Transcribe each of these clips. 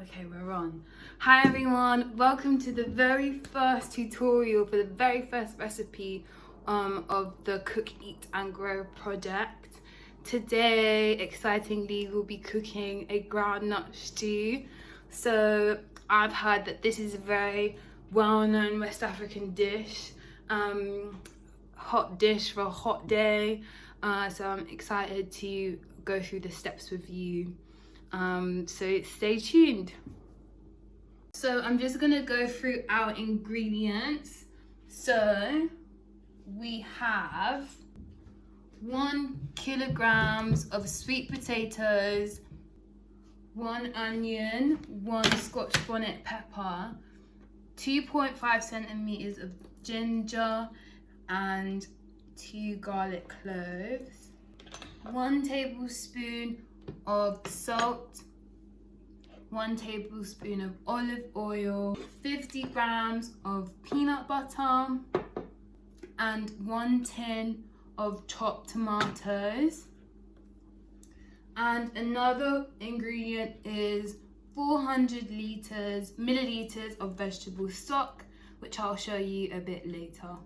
Okay, we're on. Hi everyone, welcome to the very first tutorial for the very first recipe of the Cook, Eat and Grow project. Today, excitingly, we'll be cooking a groundnut stew. So I've heard that this is a very well-known West African dish, hot dish for a hot day. So I'm excited to go through the steps with you. So stay tuned. So I'm just gonna go through our ingredients. So we have 1 kilograms of sweet potatoes, 1 onion, 1 Scotch bonnet pepper, 2.5 centimeters of ginger, and 2 garlic cloves, 1 tablespoon of salt, 1 tablespoon of olive oil, 50 grams of peanut butter, and 1 tin of chopped tomatoes. And another ingredient is 400 milliliters of vegetable stock, which I'll show you a bit later.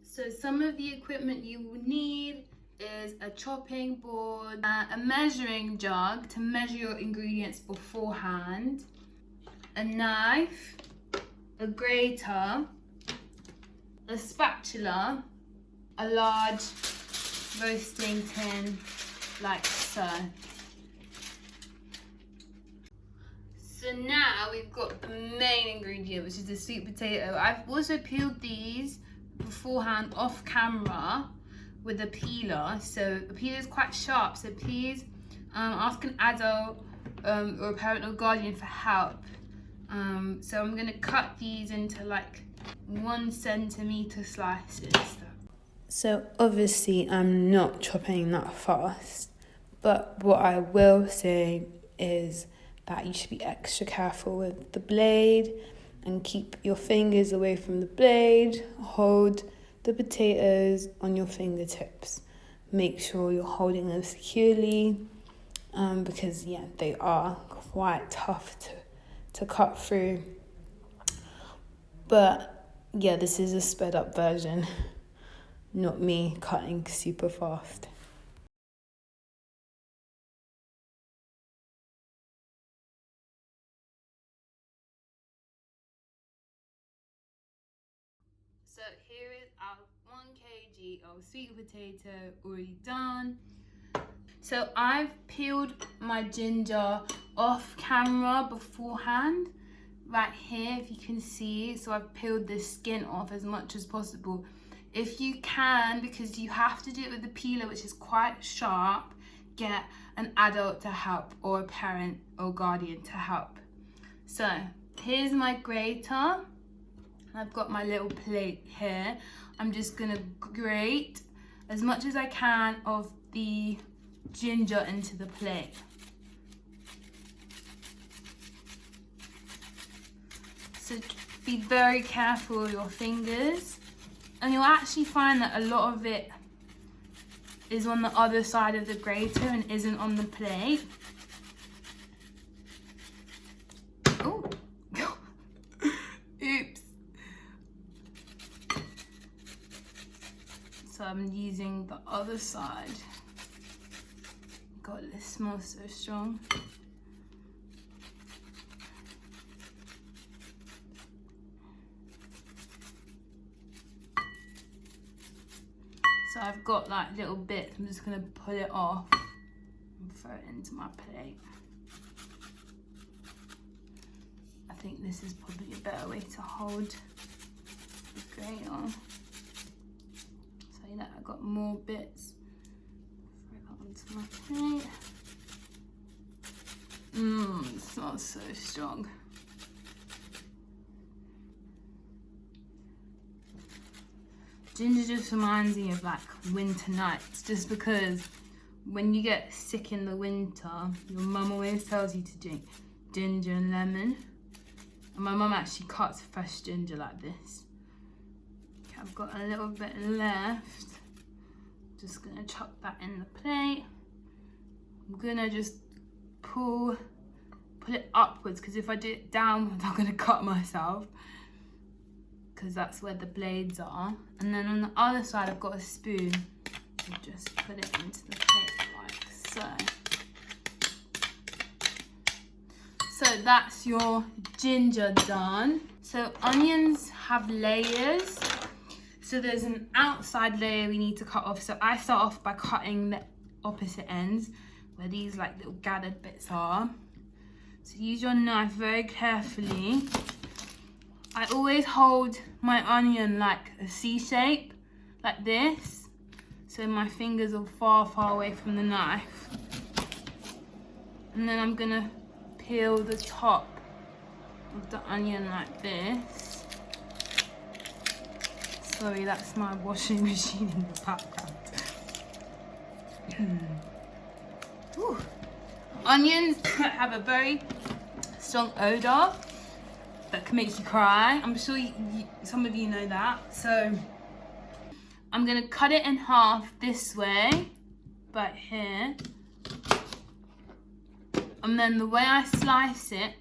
So some of the equipment you will need is a chopping board, a measuring jug to measure your ingredients beforehand, a knife, a grater, a spatula, a large roasting tin like so. So now we've got the main ingredient, which is the sweet potato. I've also peeled these beforehand off camera with a peeler. So the peeler is quite sharp, so please ask an adult or a parent or guardian for help. So I'm gonna cut these into like 1 centimeter slices. So obviously I'm not chopping that fast, but what I will say is that you should be extra careful with the blade and keep your fingers away from the blade. Hold the potatoes on your fingertips. Make sure you're holding them securely because they are quite tough to cut through. But this is a sped up version, not me cutting super fast. So here is our 1 kg of sweet potato already done. So I've peeled my ginger off camera beforehand, right here if you can see. So I've peeled the skin off as much as possible. If you can, because you have to do it with the peeler, which is quite sharp, get an adult to help or a parent or guardian to help. So here's my grater. I've got my little plate here. I'm just gonna grate as much as I can of the ginger into the plate. So be very careful with your fingers, and you'll actually find that a lot of it is on the other side of the grater and isn't on the plate. Oh, oops. So I'm using the other side. God, this smells so strong. So I've got like little bits. I'm just gonna pull it off and throw it into my plate. I think this is probably a better way to hold the grater. So I got more bits. Throw that onto my plate. It smells so strong. Ginger just reminds me of like winter nights, just because when you get sick in the winter, your mum always tells you to drink ginger and lemon. And my mum actually cuts fresh ginger like this. Okay, I've got a little bit left. Just gonna chop that in the plate. I'm gonna just pull it upwards, because if I do it downwards I'm gonna cut myself, because that's where the blades are. And then on the other side I've got a spoon to just put it into the plate like so. So that's your ginger done. So onions have layers. So there's an outside layer we need to cut off. So I start off by cutting the opposite ends where these like little gathered bits are. So use your knife very carefully. I always hold my onion like a C shape, like this. So my fingers are far, far away from the knife. And then I'm gonna peel the top of the onion like this. Sorry, that's my washing machine in the background. Onions have a very strong odor that can make you cry. I'm sure some of you know that. So I'm gonna cut it in half this way, right here. And then the way I slice it,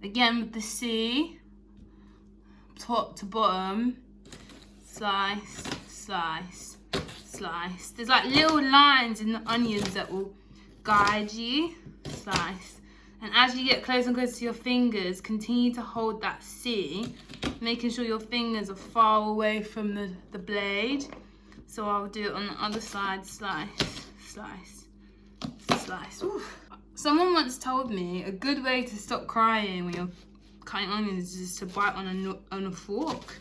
again with the C, top to bottom, slice, slice, slice. There's like little lines in the onions that will guide you. Slice. And as you get closer and closer to your fingers, continue to hold that C, making sure your fingers are far away from the blade. So I'll do it on the other side, slice, slice, slice. Oof. Someone once told me a good way to stop crying when you're cutting onions is just to bite on a fork.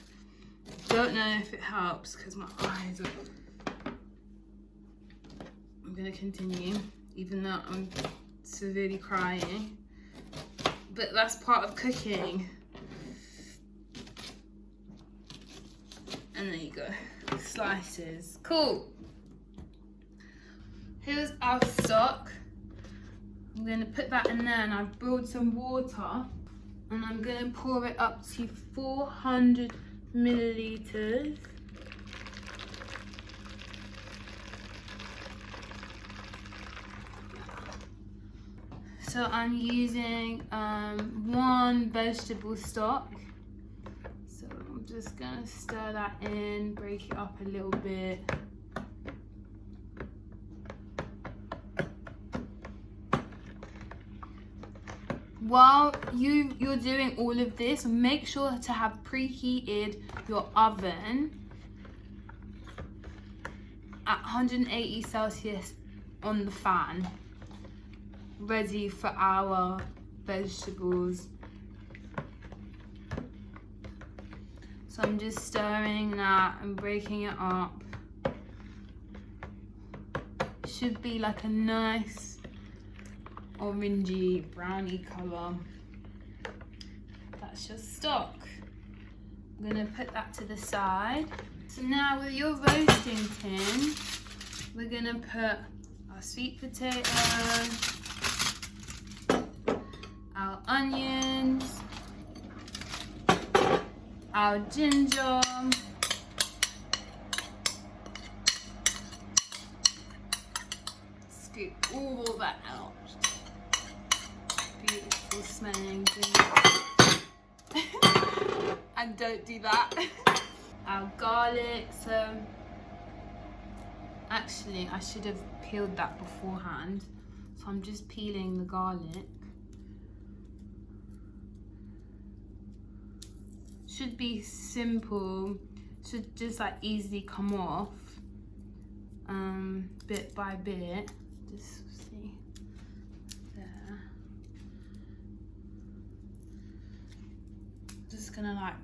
Don't know if it helps because my eyes are... I'm gonna continue, even though I'm severely crying. But that's part of cooking. And there you go, slices. Cool. Here's our stock. I'm gonna put that in there, and I've boiled some water, and I'm gonna pour it up to 400 milliliters. So I'm using 1 vegetable stock. So I'm just gonna stir that in, break it up a little bit. While you're doing all of this, make sure to have preheated your oven at 180 Celsius on the fan, ready for our vegetables. So I'm just stirring that and breaking it up. Should be like a nice orangey browny colour. That's your stock. I'm gonna put that to the side. So now with your roasting tin, we're gonna put our sweet potatoes, our onions, our ginger, scoop all that out. Beautiful smelling ginger. And don't do that. Our garlic, so actually I should have peeled that beforehand. So I'm just peeling the garlic. Should be simple, should just like easily come off bit by bit. Just see there. Just gonna like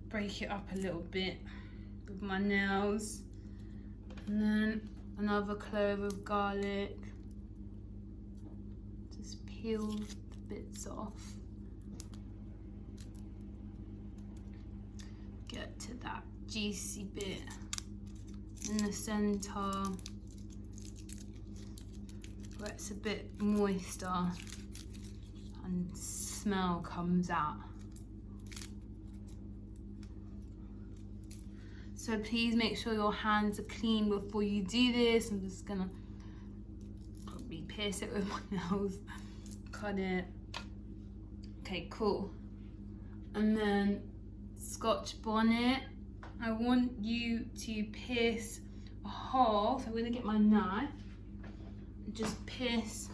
break it up a little bit with my nails, and then another clove of garlic. Just peel the bits off. Get to that juicy bit in the center where it's a bit moister and smell comes out. So please make sure your hands are clean before you do this. I'm just gonna probably pierce it with my nails. cut it. Okay, cool. And then Scotch bonnet. I want you to pierce a hole. So I'm gonna get my knife and just pierce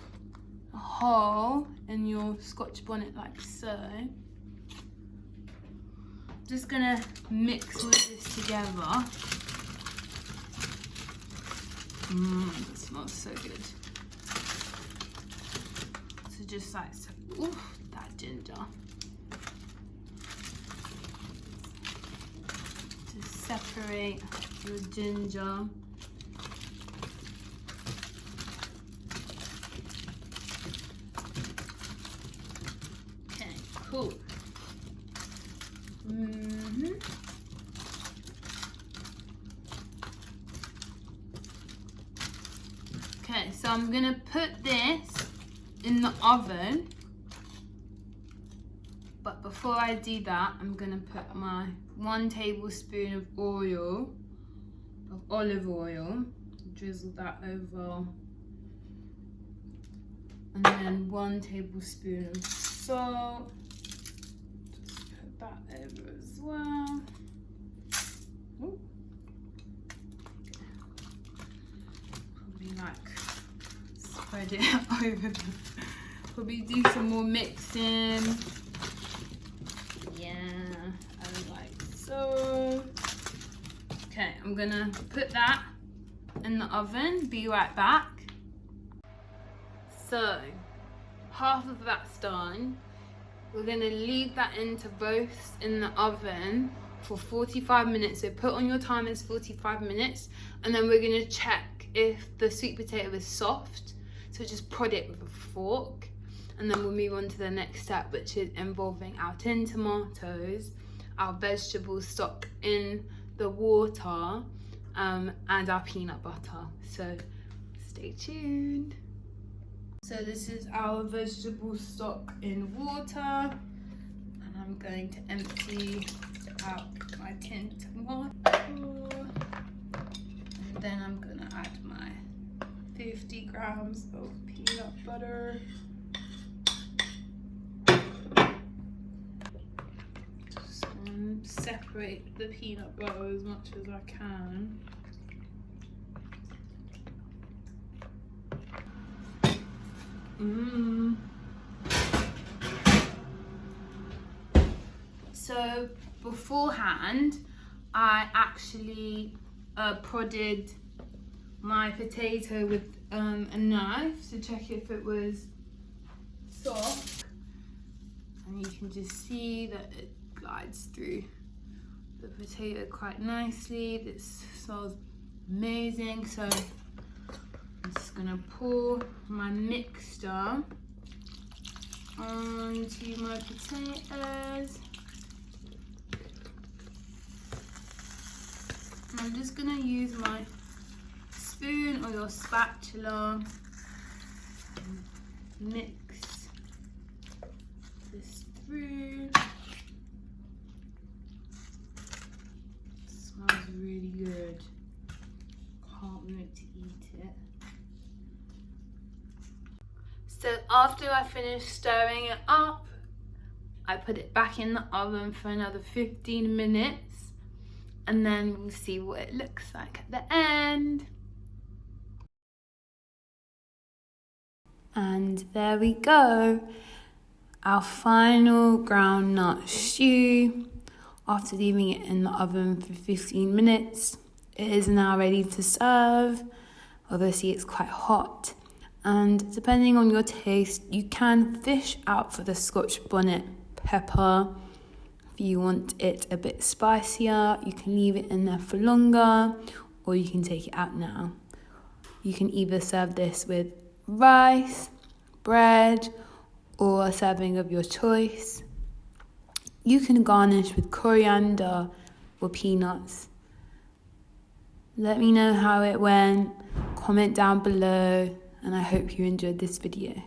a hole in your Scotch bonnet like so. Just gonna mix all of this together. It smells so good. So just like so, ooh, that ginger. Just separate your ginger. Okay, cool. Okay, so I'm gonna put this in the oven, but before I do that, I'm gonna put my 1 tablespoon of olive oil, drizzle that over, and then 1 tablespoon of salt. Just put that over as well. Ooh. Probably like spread it over. Probably do some more mixing. Yeah, like so. Okay, I'm gonna put that in the oven. Be right back. So, half of that's done. We're gonna leave that in to roast in the oven for 45 minutes. So put on your timers 45 minutes, and then we're gonna check if the sweet potato is soft. So just prod it with a fork, and then we'll move on to the next step, which is involving our tin tomatoes, our vegetable stock in the water, and our peanut butter. So stay tuned. So this is our vegetable stock in water, and I'm going to empty out my tin tomato, and then I'm gonna add my 50 grams of peanut butter. Just separate the peanut butter as much as I can. So beforehand, I actually prodded my potato with a knife to check if it was soft, and you can just see that it glides through the potato quite nicely. This smells amazing. So I'm just gonna pour my mixture onto my potatoes. And I'm just gonna use my spoon or your spatula and mix this through. It smells really good. Can't wait to eat it. So after I finish stirring it up, I put it back in the oven for another 15 minutes, and then we'll see what it looks like at the end. And there we go, our final groundnut stew. After leaving it in the oven for 15 minutes, it is now ready to serve. Obviously it's quite hot, and depending on your taste, you can fish out for the Scotch bonnet pepper. If you want it a bit spicier, you can leave it in there for longer, or you can take it out now. You can either serve this with rice, bread, or a serving of your choice. You can garnish with coriander or peanuts. Let me know how it went, comment down below, and I hope you enjoyed this video.